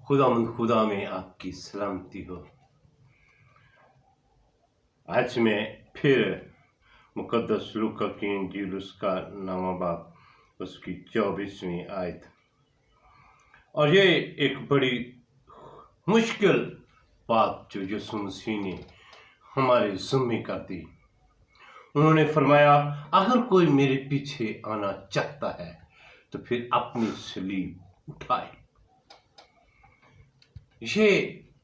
खुदा में आपकी सलामती हो। आज मैं फिर मुकद्दस लूका की इंजील उसका 9वां बाब उसकी 24वीं आयत, और ये एक बड़ी मुश्किल बात जो यीशु मसीह ने हमारे ज़िम्मे कर दी। उन्होंने फरमाया, अगर कोई मेरे पीछे आना चाहता है तो फिर अपनी सलीब उठाए। ये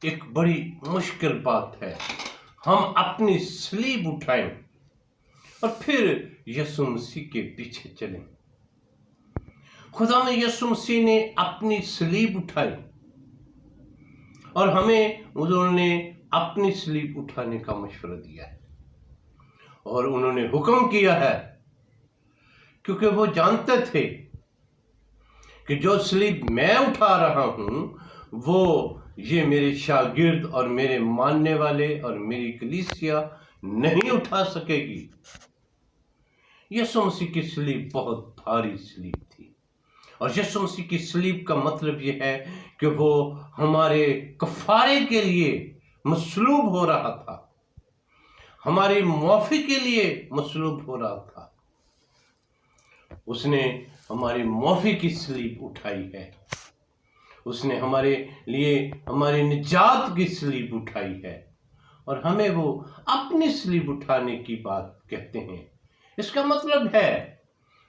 एक बड़ी मुश्किल बात है, हम अपनी सलीब उठाएं और फिर यीशु मसीह के पीछे चलें। खुदा में यीशु मसीह ने अपनी सलीब उठाई और हमें उन्होंने अपनी सलीब उठाने का मशवरा दिया है और उन्होंने हुक्म किया है, क्योंकि वो जानते थे कि जो सलीब मैं उठा रहा हूं वो ये मेरे शागिर्द और मेरे मानने वाले और मेरी कलीसिया नहीं उठा सकेगी। यीशु मसीह की सलीब बहुत भारी सलीब थी और यीशु मसीह की सलीब का मतलब ये है कि वो हमारे कफारे के लिए मसलूब हो रहा था, हमारी मुआफ़ी के लिए मसलूब हो रहा था। उसने हमारी मुआफ़ी की सलीब उठाई है, उसने हमारे लिए हमारी निजात की सलीब उठाई है और हमें वो अपनी सलीब उठाने की बात कहते हैं। इसका मतलब है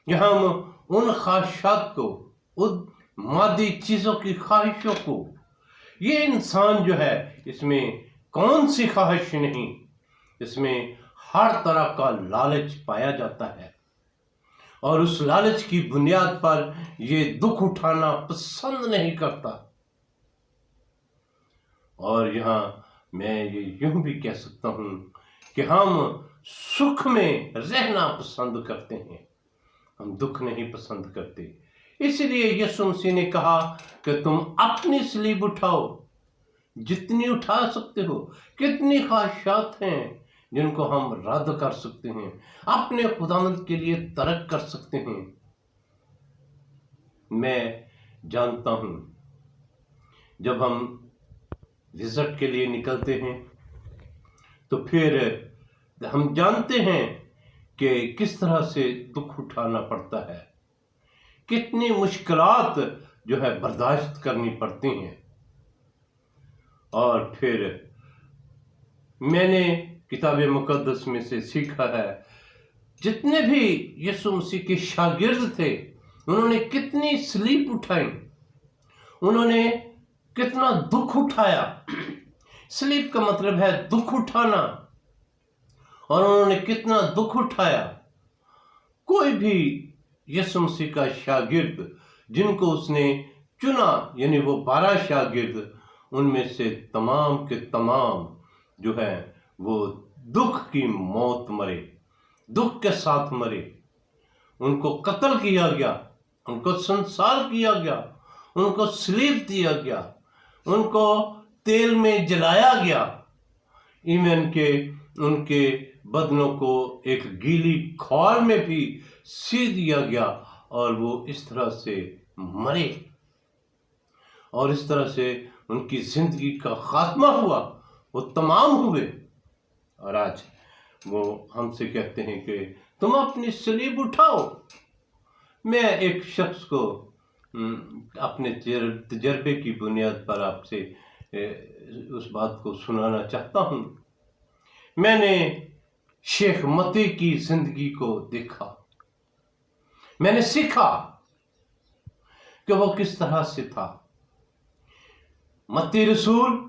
कि हम उन ख्वाहिशात को, उन मादी चीज़ों की ख्वाहिशों को, ये इंसान जो है इसमें कौन सी ख्वाहिश नहीं, इसमें हर तरह का लालच पाया जाता है और उस लालच की बुनियाद पर ये दुख उठाना पसंद नहीं करता। और यहाँ मैं ये यूं भी कह सकता हूँ कि हम सुख में रहना पसंद करते हैं, हम दुख नहीं पसंद करते। इसलिए यीशु मसीह ने कहा कि तुम अपनी सलीब उठाओ, जितनी उठा सकते हो। कितनी ख्वाहिशात हैं जिनको हम रद्द कर सकते हैं, अपने खुदावंद के लिए तर्क कर सकते हैं। मैं जानता हूं जब हम विजिट के लिए निकलते हैं तो फिर हम जानते हैं कि किस तरह से दुख उठाना पड़ता है, कितनी मुश्किलात जो है बर्दाश्त करनी पड़ती हैं। और फिर मैंने किताब मुकद्दस में से सीखा है, जितने भी यीशु मसीह के शागिर्द थे उन्होंने कितनी सलीब उठाई, उन्होंने कितना दुख उठाया। सलीब का मतलब है दुख उठाना, और उन्होंने कितना दुख उठाया। कोई भी यीशु मसीह का शागिर्द जिनको उसने चुना, यानी वो 12 शागिर्द, उनमें से तमाम के तमाम जो है वो दुख की मौत मरे, दुख के साथ मरे। उनको कत्ल किया गया, उनको संसार किया गया, उनको सलीब दिया गया, उनको तेल में जलाया गया, ईवन के उनके बदनों को एक गीली खौर में भी सी दिया गया और वो इस तरह से मरे और इस तरह से उनकी जिंदगी का खात्मा हुआ, वो तमाम हुए। और आज वो हमसे कहते हैं कि तुम अपनी सलीब उठाओ। मैं एक शख्स को अपने तजर्बे की बुनियाद पर आपसे उस बात को सुनाना चाहता हूँ। मैंने शेख मती की जिंदगी को देखा, मैंने सीखा कि वो किस तरह से था। मती रसूल,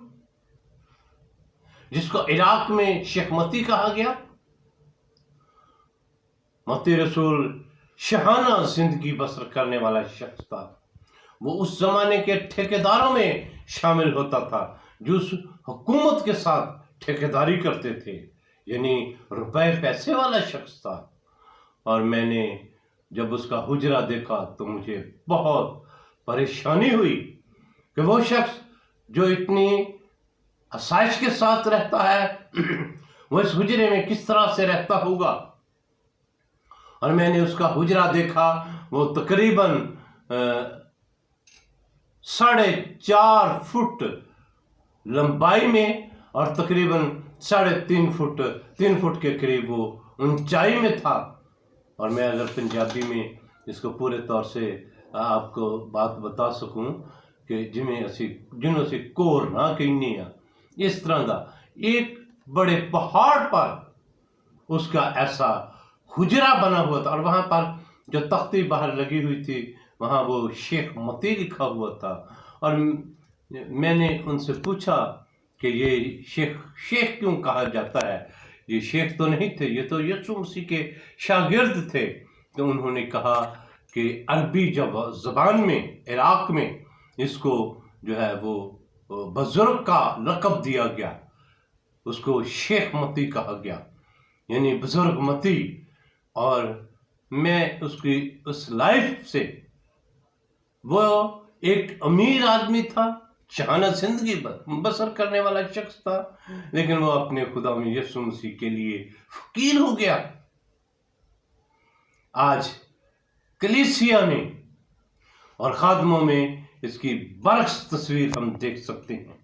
जिसको इराक में शेख मती कहा गया, मती रसूल शहाना जिंदगी बसर करने वाला शख्स था। वो उस जमाने के ठेकेदारों में शामिल होता था जो उस हुकूमत के साथ ठेकेदारी करते थे, यानी रुपए पैसे वाला शख्स था। और मैंने जब उसका हुजरा देखा तो मुझे बहुत परेशानी हुई कि वो शख्स जो इतनी आसाइश के साथ रहता है वो इस हुजरे में किस तरह से रहता होगा। और मैंने उसका हुजरा देखा, वो तकरीबन 4.5 फुट लंबाई में और तकरीबन 3.5 फुट के करीब वो ऊंचाई में था। और मैं अगर पंजाबी में इसको पूरे तौर से आपको बात बता सकूं कि जिन्हों से कोर ना कहने आ, इस तरह का एक बड़े पहाड़ पर उसका ऐसा हुजरा बना हुआ था। और वहां पर जो तख्ती बाहर लगी हुई थी वहां वो शेख मती लिखा हुआ था। और मैंने उनसे पूछा कि ये शेख क्यों कहा जाता है, ये शेख तो नहीं थे, ये तो यीशु मसीह के शागिर्द थे। तो उन्होंने कहा कि अरबी ज़बान में इराक में इसको जो है वो बुजुर्ग का लक़ब दिया गया, उसको शेख मती कहा गया, यानी बुजुर्ग मती। और मैं उसकी उस लाइफ से, वो एक अमीर आदमी था, शाहाना जिंदगी बसर करने वाला शख्स था, लेकिन वो अपने खुदा में यीशु मसीह के लिए फकीर हो गया। आज कलीसिया में और खादमों में इसकी बरक्स तस्वीर हम देख सकते हैं।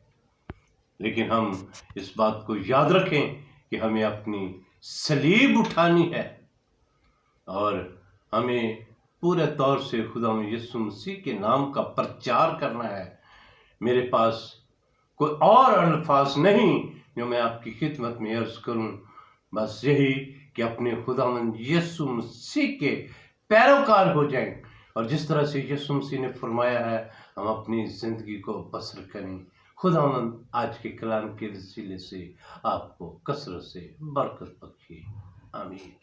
लेकिन हम इस बात को याद रखें कि हमें अपनी सलीब उठानी है और हमें पूरे तौर से खुदा में यीशु मसीह के नाम का प्रचार करना है। मेरे पास कोई और अल्फाज नहीं जो मैं आपकी खिदमत में अर्ज करूं, बस यही कि अपने खुदावंद यीशु मसीह के पैरोकार हो जाएं और जिस तरह से यीशु मसीह ने फरमाया है हम अपनी ज़िंदगी को बसर करें। खुदावंद आज के कलाम के वसीले से आपको कसरत से बरकत बख्शे। आमीन।